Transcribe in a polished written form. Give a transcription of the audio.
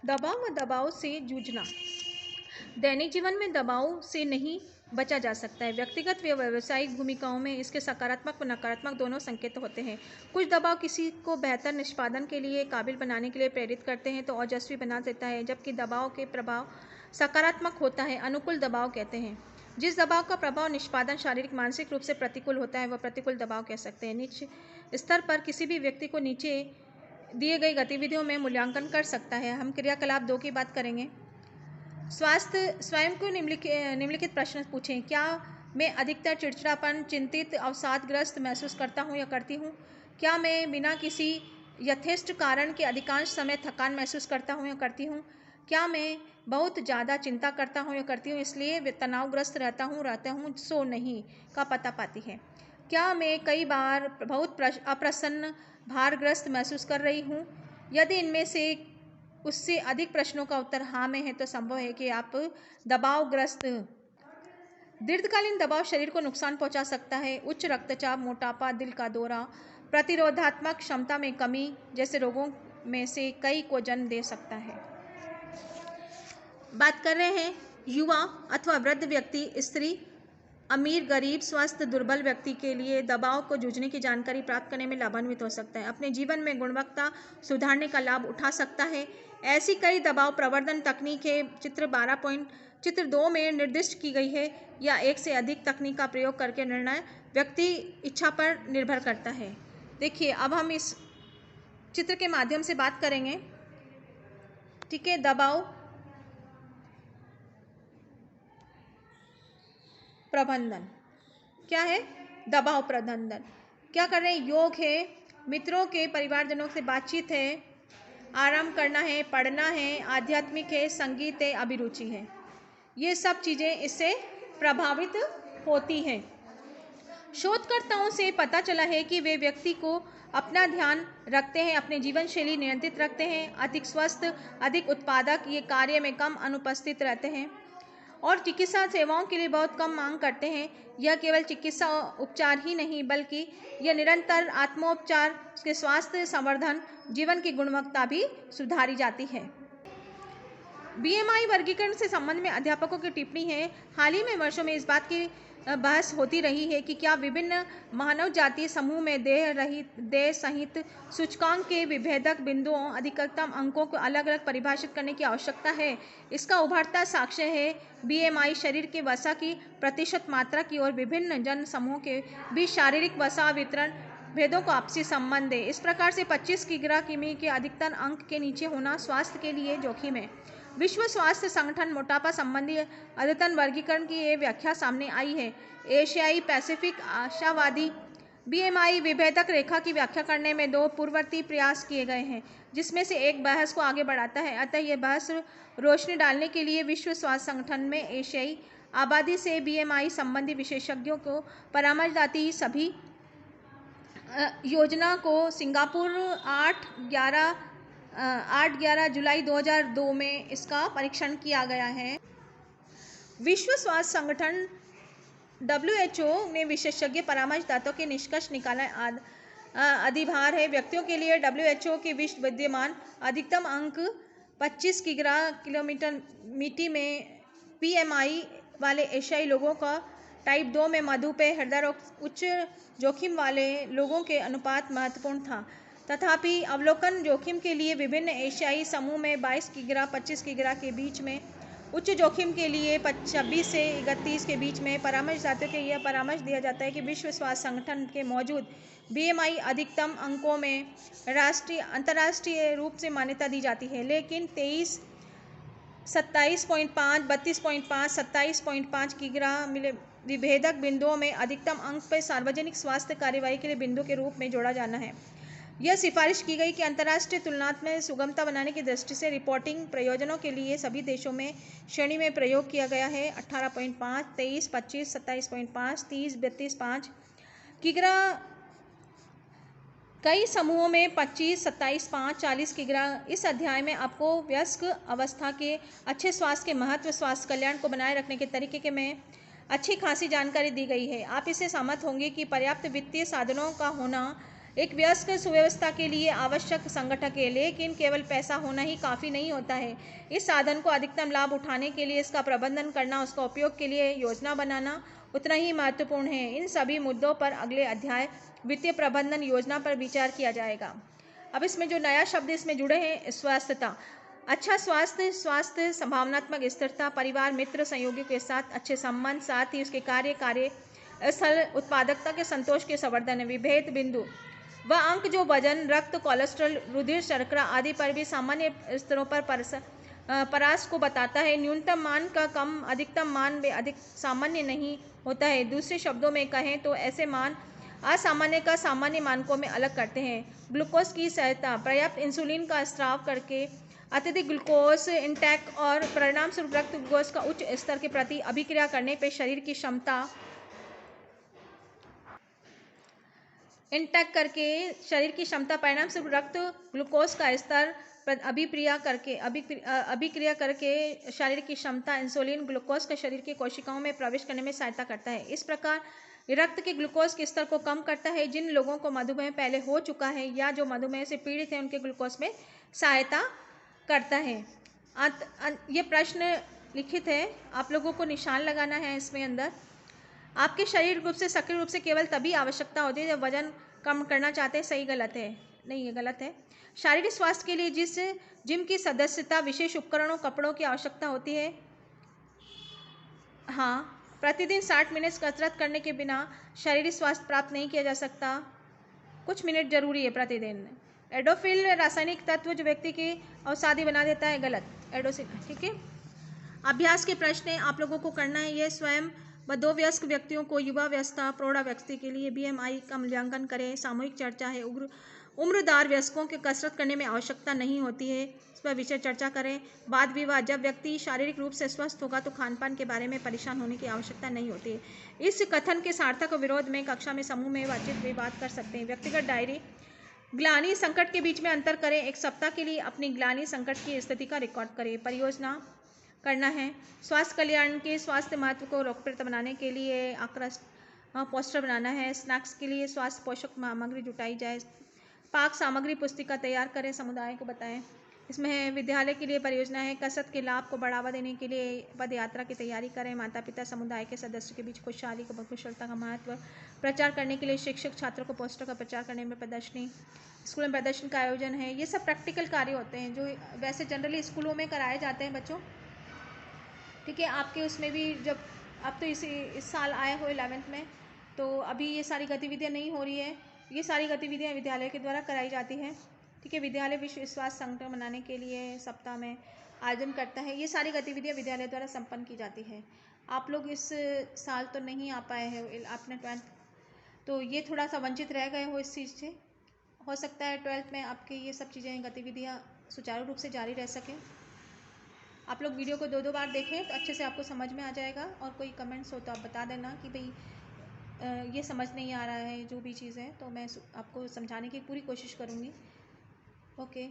दबाव व दबाव से जूझना। दैनिक जीवन में दबाव से नहीं बचा जा सकता है। व्यक्तिगत व व्यावसायिक भूमिकाओं में इसके सकारात्मक व नकारात्मक दोनों संकेत होते हैं। कुछ दबाव किसी को बेहतर निष्पादन के लिए काबिल बनाने के लिए प्रेरित करते हैं तो ओजस्वी बना देता है, जबकि दबाव के प्रभाव सकारात्मक होता है, अनुकूल दबाव कहते हैं। जिस दबाव का प्रभाव निष्पादन शारीरिक मानसिक रूप से प्रतिकूल होता है वह प्रतिकूल दबाव कह सकते हैं। नीचे स्तर पर किसी भी व्यक्ति को नीचे दिए गई गतिविधियों में मूल्यांकन कर सकता है। हम क्रियाकलाप 2 की बात करेंगे। स्वास्थ्य स्वयं को निम्नलिखित प्रश्न पूछें। क्या मैं अधिकतर चिड़चिड़ापन, चिंतित, अवसादग्रस्त महसूस करता हूँ या करती हूँ? क्या मैं बिना किसी यथेष्ट कारण के अधिकांश समय थकान महसूस करता हूँ या करती हूँ? क्या मैं बहुत ज़्यादा चिंता करता हूँ या करती हूँ, इसलिए तनावग्रस्त रहता हूँ सो नहीं का पता पाती है? क्या मैं कई बार बहुत अप्रसन्न, भारग्रस्त महसूस कर रही हूँ? यदि इनमें से उससे अधिक प्रश्नों का उत्तर हाँ में है तो संभव है कि आप दबावग्रस्त। दीर्घकालीन दबाव शरीर को नुकसान पहुंचा सकता है। उच्च रक्तचाप, मोटापा, दिल का दौरा, प्रतिरोधात्मक क्षमता में कमी जैसे रोगों में से कई को जन्म दे सकता है। बात कर रहे हैं युवा अथवा वृद्ध व्यक्ति, स्त्री, अमीर, गरीब, स्वस्थ, दुर्बल व्यक्ति के लिए दबाव को जूझने की जानकारी प्राप्त करने में लाभान्वित हो सकता है, अपने जीवन में गुणवत्ता सुधारने का लाभ उठा सकता है। ऐसी कई दबाव प्रवर्धन तकनीकें चित्र 2 में निर्दिष्ट की गई है या एक से अधिक तकनीक का प्रयोग करके निर्णय व्यक्ति इच्छा पर निर्भर करता है। देखिए, अब हम इस चित्र के माध्यम से बात करेंगे। ठीक है, दबाव प्रबंधन क्या है? दबाव प्रबंधन क्या कर रहे हैं? योग है, मित्रों के परिवारजनों से बातचीत है, आराम करना है, पढ़ना है, आध्यात्मिक है, संगीत है, अभिरुचि है। ये सब चीज़ें इससे प्रभावित होती हैं। शोधकर्ताओं से पता चला है कि वे व्यक्ति को अपना ध्यान रखते हैं, अपने जीवन शैली नियंत्रित रखते हैं, अधिक स्वस्थ, अधिक उत्पादक, ये कार्य में कम अनुपस्थित रहते हैं और चिकित्सा सेवाओं के लिए बहुत कम मांग करते हैं। यह केवल चिकित्सा उपचार ही नहीं बल्कि यह निरंतर आत्मोपचार के स्वास्थ्य संवर्धन, जीवन की गुणवत्ता भी सुधारी जाती है। बीएमआई वर्गीकरण से संबंध में अध्यापकों की टिप्पणी है। हाल ही में वर्षों में इस बात की बहस होती रही है कि क्या विभिन्न मानव जातीय समूह में देह सहित सूचकांक के विभेदक बिंदुओं, अधिकतम अंकों को अलग अलग परिभाषित करने की आवश्यकता है। इसका उभरता साक्ष्य है बीएमआई शरीर के वसा की प्रतिशत मात्रा की और विभिन्न जन समूहों के बीच शारीरिक वसा वितरण भेदों को आपसी संबंध है। इस प्रकार से 25 किमी के अधिकतम अंक के नीचे होना स्वास्थ्य के लिए जोखिम है। विश्व स्वास्थ्य संगठन मोटापा संबंधी अद्यतन वर्गीकरण की ये व्याख्या सामने आई है। एशियाई पैसिफिक आशावादी बीएमआई विभेदक रेखा की व्याख्या करने में 2 पूर्ववर्ती प्रयास किए गए हैं, जिसमें से एक बहस को आगे बढ़ाता है। अतः यह बहस रोशनी डालने के लिए विश्व स्वास्थ्य संगठन में एशियाई आबादी से बीएमआई संबंधी विशेषज्ञों को परामर्श देती सभी योजना को सिंगापुर 8-11 जुलाई 2002 में इसका परीक्षण किया गया है। विश्व स्वास्थ्य संगठन WHO ने विशेषज्ञ परामर्शदाताओं के निष्कर्ष निकाला अधिभार है। व्यक्तियों के लिए WHO के विश्व विद्यमान अधिकतम अंक 25 किमी में बीएमआई वाले एशियाई लोगों का टाइप 2 में मधुमेह, हृदय रोग, उच्च जोखिम वाले लोगों के अनुपात महत्वपूर्ण था। तथापि अवलोकन जोखिम के लिए विभिन्न एशियाई समूह में 22 किग्रा के बीच में, उच्च जोखिम के लिए 26 से 31 के बीच में परामर्शदाताओं को यह परामर्श दिया जाता है कि विश्व स्वास्थ्य संगठन के मौजूद बीएमआई अधिकतम अंकों में अंतर्राष्ट्रीय रूप से मान्यता दी जाती है, लेकिन 23, 27.5, 32.5, 27.5 किग्रा विभेदक बिंदुओं में अधिकतम अंक पर सार्वजनिक स्वास्थ्य कार्यवाही के लिए बिंदु के रूप में जोड़ा जाना है। यह सिफारिश की गई कि अंतर्राष्ट्रीय तुलनात्मक सुगमता बनाने की दृष्टि से रिपोर्टिंग प्रयोजनों के लिए सभी देशों में श्रेणी में प्रयोग किया गया है। 18.5, 23, 25, 27.5, 30, 32.5 किग्रा, कई समूहों में 25, 27.5, 40 किग्रा। इस अध्याय में आपको वयस्क अवस्था के अच्छे स्वास्थ्य के महत्व, स्वास्थ्य कल्याण को बनाए रखने के तरीके में अच्छी खासी जानकारी दी गई है। आप इससे सहमत होंगे कि पर्याप्त वित्तीय साधनों का होना एक व्यस्क सुव्यवस्था के लिए आवश्यक संगठक है, लेकिन केवल पैसा होना ही काफ़ी नहीं होता है। इस साधन को अधिकतम लाभ उठाने के लिए इसका प्रबंधन करना, उसका उपयोग के लिए योजना बनाना उतना ही महत्वपूर्ण है। इन सभी मुद्दों पर अगले अध्याय वित्तीय प्रबंधन योजना पर विचार किया जाएगा। अब इसमें जो नया शब्द इसमें जुड़े हैं, स्वास्थ्यता। अच्छा स्वास्थ्य संभावनात्मक स्थिरता, परिवार मित्र सहयोगियों के साथ अच्छे संबंध, साथ ही उसके कार्य स्थल उत्पादकता के संतोष के संवर्धन, विभेद बिंदु वह अंक जो वजन, रक्त, कोलेस्ट्रॉल, रुधिर शर्करा आदि पर भी सामान्य स्तरों पर परास को बताता है। न्यूनतम मान का कम अधिकतम मान में अधिक सामान्य नहीं होता है। दूसरे शब्दों में कहें तो ऐसे मान असामान्य का सामान्य मानकों में अलग करते हैं। ग्लूकोज की सहायता, पर्याप्त इंसुलिन का स्राव करके अत्यधिक ग्लूकोज इंटेक और परिणाम स्वरूप रक्त ग्लूकोज का उच्च स्तर के प्रति अभिक्रिया करने पर शरीर की क्षमता परिणाम स्वरूप रक्त ग्लूकोज का स्तर अभिक्रिया करके शरीर की क्षमता इंसुलिन ग्लूकोज का शरीर की कोशिकाओं में प्रवेश करने में सहायता करता है। इस प्रकार रक्त के ग्लूकोज के स्तर को कम करता है। जिन लोगों को मधुमेह पहले हो चुका है या जो मधुमेह से पीड़ित हैं, उनके ग्लूकोज में सहायता करता है। ये प्रश्न लिखित है, आप लोगों को निशान लगाना है इसमें अंदर। आपके शरीर रूप से सक्रिय रूप से केवल तभी आवश्यकता होती है जब वजन कम करना चाहते हैं। सही गलत है? नहीं, ये गलत है। शारीरिक स्वास्थ्य के लिए जिस जिम की सदस्यता, विशेष उपकरणों, कपड़ों की आवश्यकता होती है। हाँ, प्रतिदिन 60 मिनट कसरत करने के बिना शारीरिक स्वास्थ्य प्राप्त नहीं किया जा सकता। कुछ मिनट जरूरी है प्रतिदिन। एडोफिल रासायनिक तत्व जो व्यक्ति की अवसादी बना देता है। गलत, एडोसिन। ठीक है। अभ्यास के प्रश्न आप लोगों को करना है। ये स्वयं व 2 वयस्क व्यक्तियों को युवावस्था प्रौढ़ावस्था के लिए BMI का मूल्यांकन करें। सामूहिक चर्चा है। उम्रदार वयस्कों के कसरत करने में आवश्यकता नहीं होती है, इस पर विषय चर्चा करें। वाद विवाद, जब व्यक्ति शारीरिक रूप से स्वस्थ होगा तो खानपान के बारे में परेशान होने की आवश्यकता नहीं होती है। इस कथन के सार्थक विरोध में कक्षा में समूह में बातचीत विवाद कर सकते हैं। व्यक्तिगत डायरी। ग्लानि संकट के बीच में अंतर करें। एक सप्ताह के लिए अपनी ग्लानि संकट की स्थिति का रिकॉर्ड करें। परियोजना करना है। स्वास्थ्य कल्याण के स्वास्थ्य महत्व को लोकप्रिय बनाने के लिए आकृष्ट पोस्टर बनाना है। स्नैक्स के लिए स्वास्थ्य पोषक सामग्री जुटाई जाए। पाक सामग्री पुस्तिका तैयार करें, समुदाय को बताएं। इसमें है विद्यालय के लिए परियोजना है। कसरत के लाभ को बढ़ावा देने के लिए पद यात्रा की तैयारी करें। माता पिता समुदाय के सदस्यों के बीच खुशहाली को कुशलता का महत्व प्रचार करने के लिए शिक्षक छात्रों को पोस्टर का प्रचार करने में प्रदर्शनी। स्कूल में प्रदर्शन का आयोजन है। ये सब प्रैक्टिकल कार्य होते हैं जो वैसे जनरली स्कूलों में कराए जाते हैं बच्चों। ठीक है। आपके उसमें भी जब आप तो इस साल आए हो 11th में, तो अभी ये सारी गतिविधियाँ नहीं हो रही है। ये सारी गतिविधियाँ विद्यालय के द्वारा कराई जाती हैं। ठीक है। विद्यालय विश्व स्वास्थ्य संगठन मनाने के लिए सप्ताह में आयोजन करता है। ये सारी गतिविधियाँ विद्यालय द्वारा संपन्न की जाती है। आप लोग इस साल तो नहीं आ पाए हैं, आपने 12th, तो ये थोड़ा सा वंचित रह गए हो इस चीज़ से। हो सकता है 12th में आपके ये सब चीज़ें गतिविधियाँ सुचारू रूप से जारी रह सकें। आप लोग वीडियो को 2 बार देखें तो अच्छे से आपको समझ में आ जाएगा। और कोई कमेंट्स हो तो आप बता देना कि भाई ये समझ नहीं आ रहा है, जो भी चीज़ है, तो मैं आपको समझाने की पूरी कोशिश करूँगी। ओके।